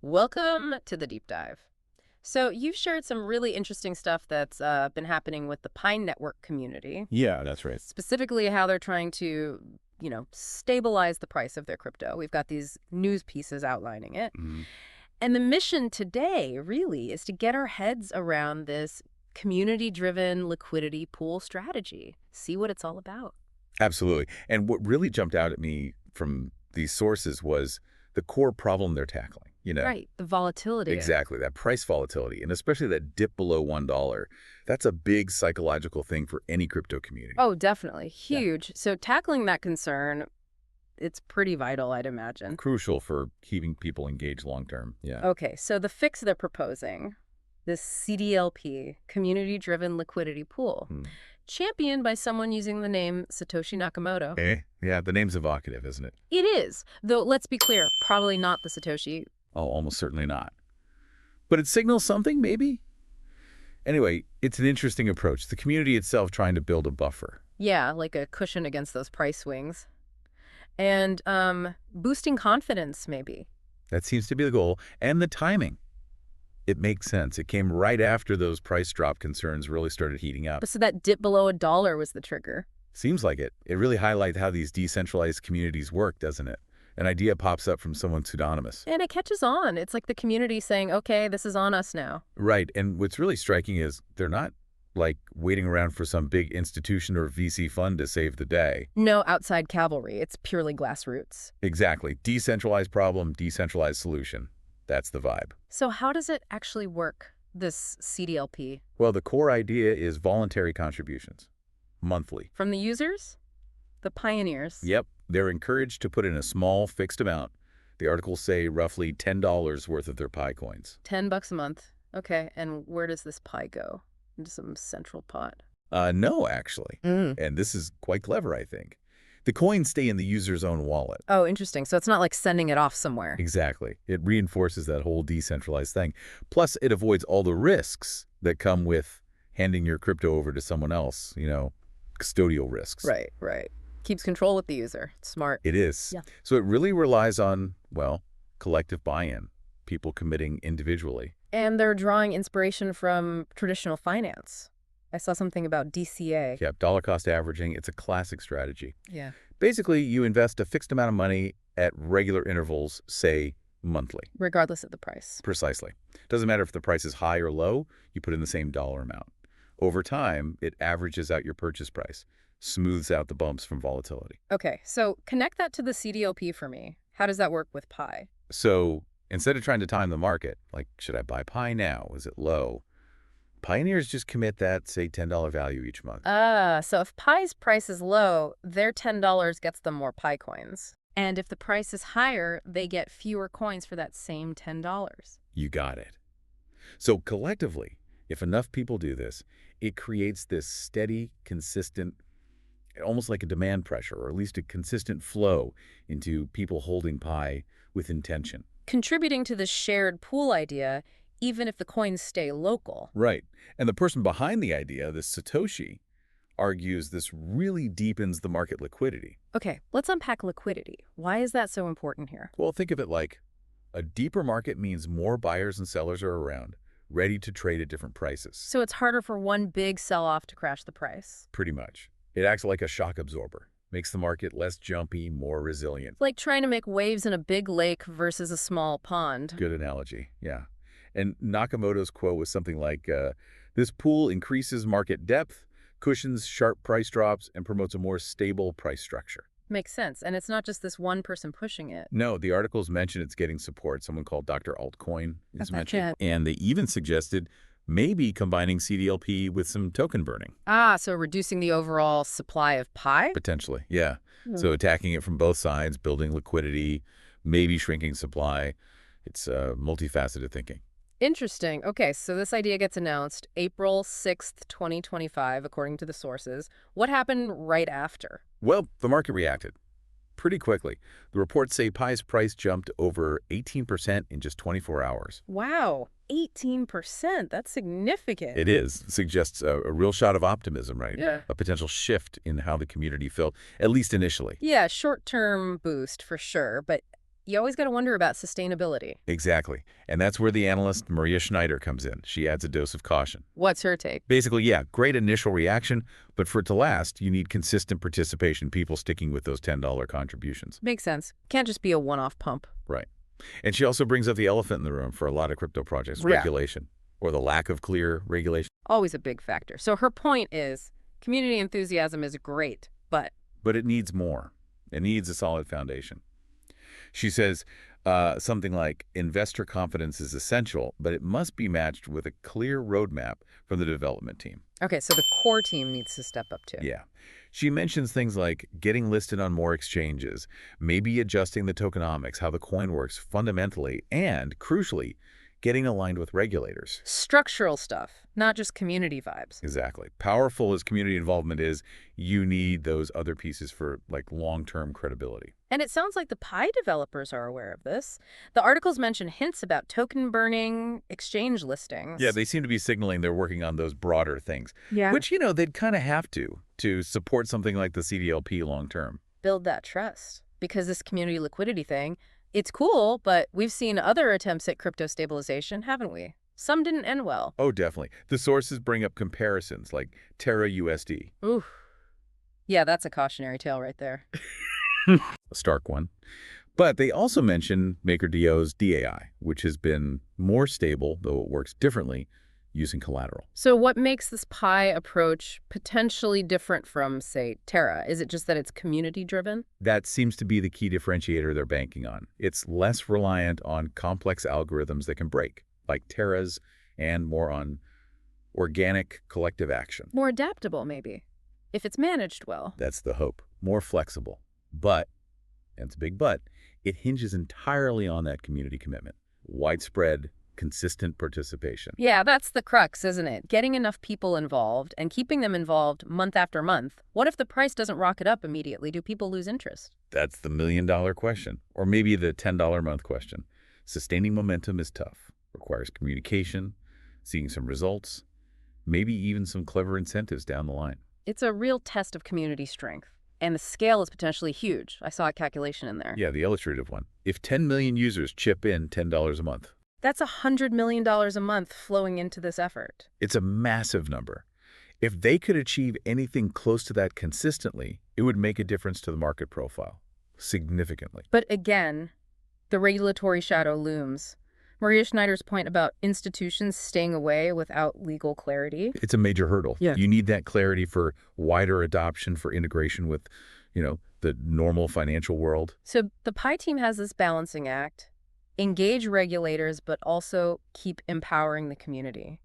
Welcome to the deep dive. So, you've shared some really interesting stuff that's been happening with the Pine Network community, Yeah, that's right. specifically how they're trying to, stabilize the price of their crypto. We've got these news pieces outlining it. Mhm. And the mission today really is to get our heads around this community-driven liquidity pool strategy, see what it's all about. Absolutely. And what really jumped out at me from these sources was the core problem they're tackling. Right, the volatility. Exactly, that price volatility, and especially that dip below $1. That's a big psychological thing for any crypto community. Oh, definitely. Yeah. Huge. So tackling that concern, it's pretty vital, I'd imagine. Crucial for keeping people engaged long term. Yeah. Okay, so the fix they're proposing, this CDLP, Community-Driven Liquidity Pool, Hmm. championed by someone using the name Satoshi Nakamoto. Eh? Yeah, the name's evocative, isn't it? It is, though let's be clear, probably not the Satoshi. Oh, almost certainly not. But it signals something, maybe? Anyway, it's an interesting approach. The community itself trying to build a buffer. Yeah, like a cushion against those price swings. And boosting confidence, maybe. That seems to be the goal. And the timing. It makes sense. It came right after those price drop concerns really started heating up. But so that dip below $1 was the trigger. Seems like it. It really highlights how these decentralized communities work, doesn't it? An idea pops up from someone pseudonymous. And it catches on. It's like the community saying, okay, this is on us now. Right. And what's really striking is they're not like waiting around for some big institution or VC fund to save the day. No outside cavalry. It's purely grassroots. Exactly. Decentralized problem, decentralized solution. That's the vibe. So how does it actually work, this CDLP? Well, the core idea is voluntary contributions. Monthly. From the users? The pioneers? Yep. They're encouraged to put in a small fixed amount. The articles say roughly $10 worth of their Pi coins. $10 a month. Okay, and where does this pie go? Into some central pot? No, actually. And this is quite clever, I think. The coins stay in the user's own wallet. Oh, interesting. So it's not like sending it off somewhere. Exactly. It reinforces that whole decentralized thing. Plus, it avoids all the risks that come with handing your crypto over to someone else, custodial risks. Right, right. Keeps control with the user. Smart. It is. Yeah. So it really relies on, well, collective buy-in, people committing individually. And they're drawing inspiration from traditional finance. I saw something about DCA. Yeah, dollar cost averaging, it's a classic strategy. Yeah. Basically, you invest a fixed amount of money at regular intervals, say monthly. Regardless of the price. Precisely. Doesn't matter if the price is high or low, you put in the same dollar amount. Over time, it averages out your purchase price, smooths out the bumps from volatility. Okay, so connect that to the CDLP for me. How does that work with Pi? So instead of trying to time the market, like, should I buy Pi now? Is it low? Pioneers just commit that, say, $10 value each month. So if Pi's price is low, their $10 gets them more Pi coins. And if the price is higher, they get fewer coins for that same $10. You got it. So collectively, if enough people do this, it creates this steady, consistent, almost like a demand pressure, or at least a consistent flow into people holding Pi with intention. Contributing to the shared pool idea, even if the coins stay local. Right. And the person behind the idea, this Satoshi, argues this really deepens the market liquidity. Okay, let's unpack liquidity. Why is that so important here? Well, think of it like a deeper market means more buyers and sellers are around, ready to trade at different prices. So it's harder for one big sell-off to crash the price. Pretty much. It acts like a shock absorber, makes the market less jumpy, more resilient. Like trying to make waves in a big lake versus a small pond. Good analogy, yeah. And Nakamoto's quote was something like, this pool increases market depth, cushions sharp price drops, and promotes a more stable price structure. Makes sense. And it's not just this one person pushing it. No, the articles mention it's getting support. Someone called Dr. Altcoin is I mentioned. betcha. And they even suggested maybe combining CDLP with some token burning. So reducing the overall supply of Pi? Potentially, yeah. Hmm. So attacking it from both sides, building liquidity, maybe shrinking supply. It's multifaceted thinking. Interesting. Okay, so this idea gets announced April 6th, 2025, according to the sources. What happened right after? Well, the market reacted pretty quickly. The reports say Pi's price jumped over 18% in just 24 hours. Wow, 18%. That's significant. It is. Suggests a real shot of optimism, right? Yeah. A potential shift in how the community felt, at least initially. Yeah, short-term boost for sure, but you always got to wonder about sustainability. Exactly. And that's where the analyst Maria Schneider comes in. She adds a dose of caution. What's her take? Basically, yeah, great initial reaction, but for it to last, you need consistent participation, people sticking with those $10 contributions. Makes sense. Can't just be a one-off pump. Right. And she also brings up the elephant in the room for a lot of crypto projects, Yeah. regulation, or the lack of clear regulation. Always a big factor. So her point is community enthusiasm is great, but But it needs more. It needs a solid foundation. She says something like, investor confidence is essential, but it must be matched with a clear roadmap from the development team. okay, so the core team needs to step up too. Yeah. She mentions things like getting listed on more exchanges, maybe adjusting the tokenomics, how the coin works fundamentally, and, crucially, getting aligned with regulators. Structural stuff, not just community vibes. Exactly. Powerful as community involvement is, you need those other pieces for, like, long-term credibility. And it sounds like the Pi developers are aware of this. The articles mention hints about token burning, exchange listings. Yeah, they seem to be signaling they're working on those broader things, Yeah. which, they'd kind of have to support something like the CDLP long-term. Build that trust. Because this community liquidity thing, it's cool, but we've seen other attempts at crypto stabilization, haven't we? Some didn't end well. Oh, definitely. The sources bring up comparisons like TerraUSD. Ooh. Yeah, that's a cautionary tale right there. A stark one. But they also mention MakerDAO's DAI, which has been more stable, though it works differently, using collateral. So what makes this Pi approach potentially different from, say, Terra? Is it just that it's community-driven? That seems to be the key differentiator they're banking on. It's less reliant on complex algorithms that can break, like Terra's, and more on organic collective action. More adaptable, maybe, if it's managed well. That's the hope. More flexible. But, and it's a big but, it hinges entirely on that community commitment. Widespread, consistent participation. Yeah, that's the crux, isn't it? Getting enough people involved and keeping them involved month after month. What if the price doesn't rocket up immediately? Do people lose interest? That's the million-dollar question, or maybe the $10 month question. Sustaining momentum is tough. Requires communication, seeing some results, maybe even some clever incentives down the line. It's a real test of community strength. And the scale is potentially huge. I saw a calculation in there. Yeah, the illustrative one. If 10 million users chip in $10 a month, That's $100 million a month flowing into this effort. it's a massive number. If they could achieve anything close to that consistently, it would make a difference to the market profile, significantly. But again, the regulatory shadow looms. Maria Schneider's point about institutions staying away without legal clarity. It's a major hurdle. Yeah. You need that clarity for wider adoption, for integration with, the normal financial world. So the Pi team has this balancing act. Engage regulators, but also keep empowering the community.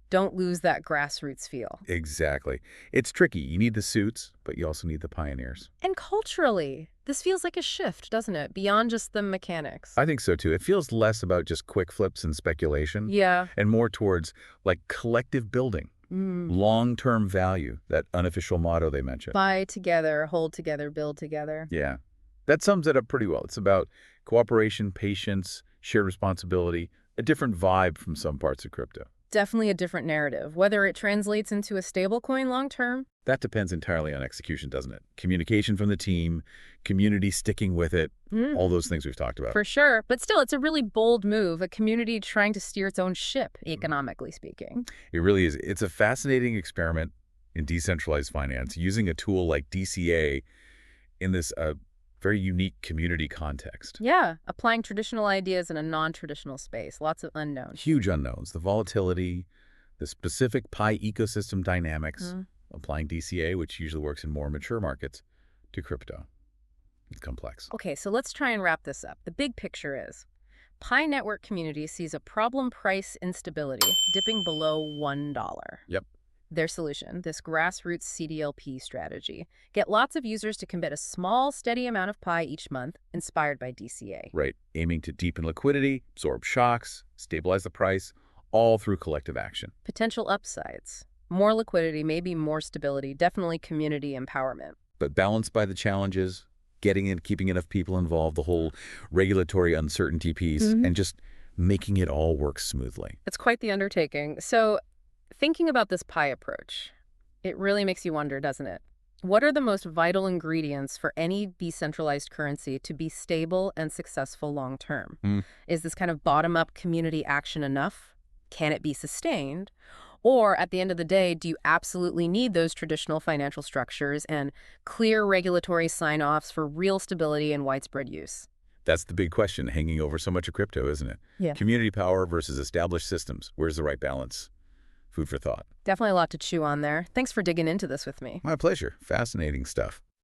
Don't lose that grassroots feel. Exactly. It's tricky. You need the suits, but you also need the pioneers. And culturally, this feels like a shift, doesn't it? Beyond just the mechanics. I think so, too. It feels less about just quick flips and speculation, Yeah. and more towards, like, collective building, long-term value, that unofficial motto they mentioned. Buy together, hold together, build together. Yeah. That sums it up pretty well. It's about cooperation, patience, shared responsibility, a different vibe from some parts of crypto. Definitely a different narrative. Whether it translates into a stablecoin long term, That depends entirely on execution, doesn't it? Communication from the team, community sticking with it, all those things we've talked about. for sure. But still, it's a really bold move, a community trying to steer its own ship, economically speaking. It really is. It's a fascinating experiment in decentralized finance, using a tool like DCA in this very unique community context. Yeah, applying traditional ideas in a non-traditional space. Lots of unknowns. Huge unknowns, the volatility, the specific Pi ecosystem dynamics, applying DCA, which usually works in more mature markets, to crypto. It's complex. Okay, so let's try and wrap this up. The big picture is Pi Network community sees a problem price instability dipping below $1. Yep. Their solution, this grassroots CDLP strategy, get lots of users to commit a small, steady amount of Pi each month, inspired by DCA. Right. Aiming to deepen liquidity, absorb shocks, stabilize the price, all through collective action. Potential upsides. More liquidity, maybe more stability, definitely community empowerment. But balanced by the challenges, getting and keeping enough people involved, the whole regulatory uncertainty piece, and just making it all work smoothly. It's quite the undertaking. So thinking about this Pi approach, it really makes you wonder, doesn't it? What are the most vital ingredients for any decentralized currency to be stable and successful long term? Hmm. Is this kind of bottom-up community action enough? Can it be sustained? Or at the end of the day, do you absolutely need those traditional financial structures and clear regulatory sign-offs for real stability and widespread use? That's the big question hanging over so much of crypto, isn't it? Yeah. Community power versus established systems. Where's the right balance? Food for thought. Definitely a lot to chew on there. Thanks for digging into this with me. My pleasure. Fascinating stuff.